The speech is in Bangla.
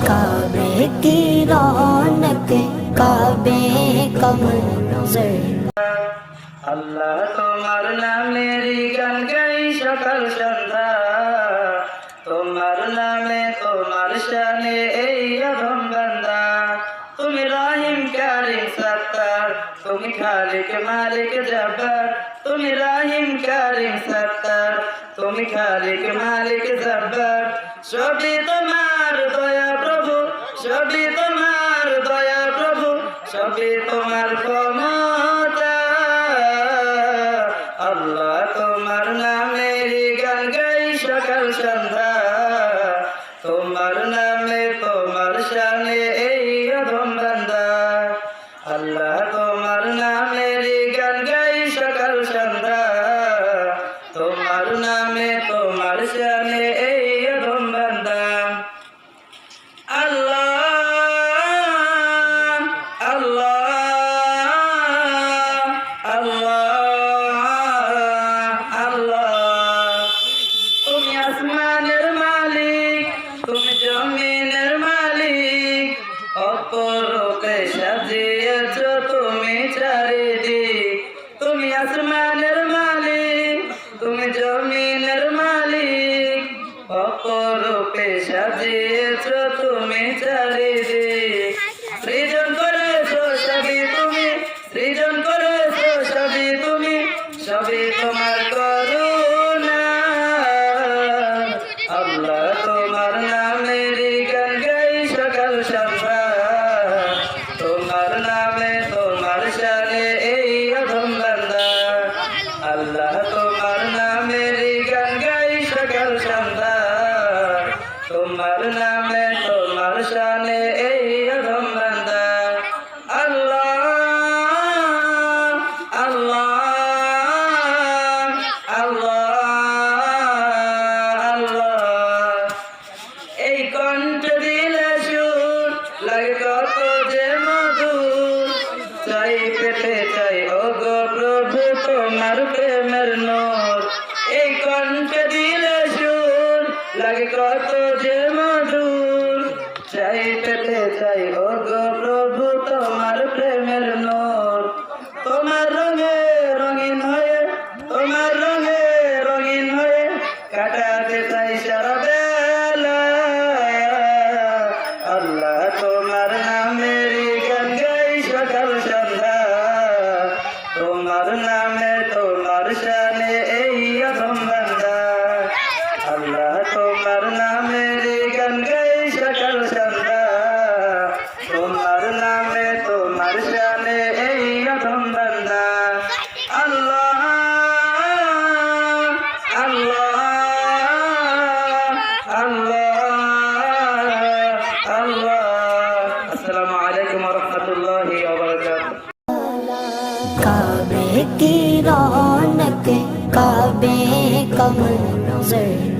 काबे की रौनक काबे का मंजर। আল্লাহ তোমার নামেরই গান গাই সকাল সন্ধ্যা, তোমার নামে তোমার শানে এই অধম বান্দা। তুমি রহিম কারিম সত্তার, তুমি খালিক মালিক জব্বার। তুমি রহিম কারিম সত্তার, তুমি খালিক মালিক জব্বার। সবই তোমার দয়া প্রভু, সবই তোমার দয়া প্রভু, সবই তোমার ক্ষমতা। আল্লাহ তোমার নামের গান গাই সকাল সন্ধ্যা, তোমার নামে তোমার শানে এই অধম বান্দা। আল্লাহ তোমার নামের গান গাই সকাল সন্ধ্যা, তোমার নামে তোমার শানে এই অধম বান্দা। আল্লাহ আসমানের মালিক, তুমি জমিনের মালিক, অপরূপে সাজিয়েছ তুমি চারিদিক। তুমি আসমানের মালিক, তুমি জমিনের মালিক, অপরূপে সাজিয়েছ তুমি চারিদিক। সৃজন করেছ সবই তুমি, সৃজন করেছ সবই তুমি, সবই তোমার করুণা। আল্লাহ তোমার নামের গান গাই সকাল সন্ধ্যা, তোমার নামে তোমার শানে এই অধম বান্দা। আল্লাহ তোমার নামের গান গাই সকাল সন্ধ্যা, তোমার নামে তোমার শানে এই অধম বান্দা। আল্লাহ আল্লাহ এই কণ্ঠ দিলে সুর লাগে কত যে মধুর, চাই পেতে চাই ও গো প্রভু তোমার প্রেমের নূর। এই কণ্ঠ দিলে সুর লাগে কত যে মধুর, চাই পেতে চাই ও গো প্রভু তোমার প্রেমের নূর। তোমার রঙে রঙিন হয়ে, তোমার রঙে রঙিন হয়ে কাটাতে চাই সারা বেলা। আল্লাহ তোমার নামের গান গাই সকাল সন্ধ্যা, তোমার নামে তোমার শানে এই অধম বান্দা। আল্লাহ তোমার নামের গান গাই সকাল সন্ধ্যা, তোমার নামে তোমার শানে এই অধম বান্দা। আল্লাহ আল্লাহ আল্লাহ। আসসালামু আলাইকুম ওয়া রাহমাতুল্লাহি ওয়া বারাকাতুহু। काबे की रौनक काबे का मंजर।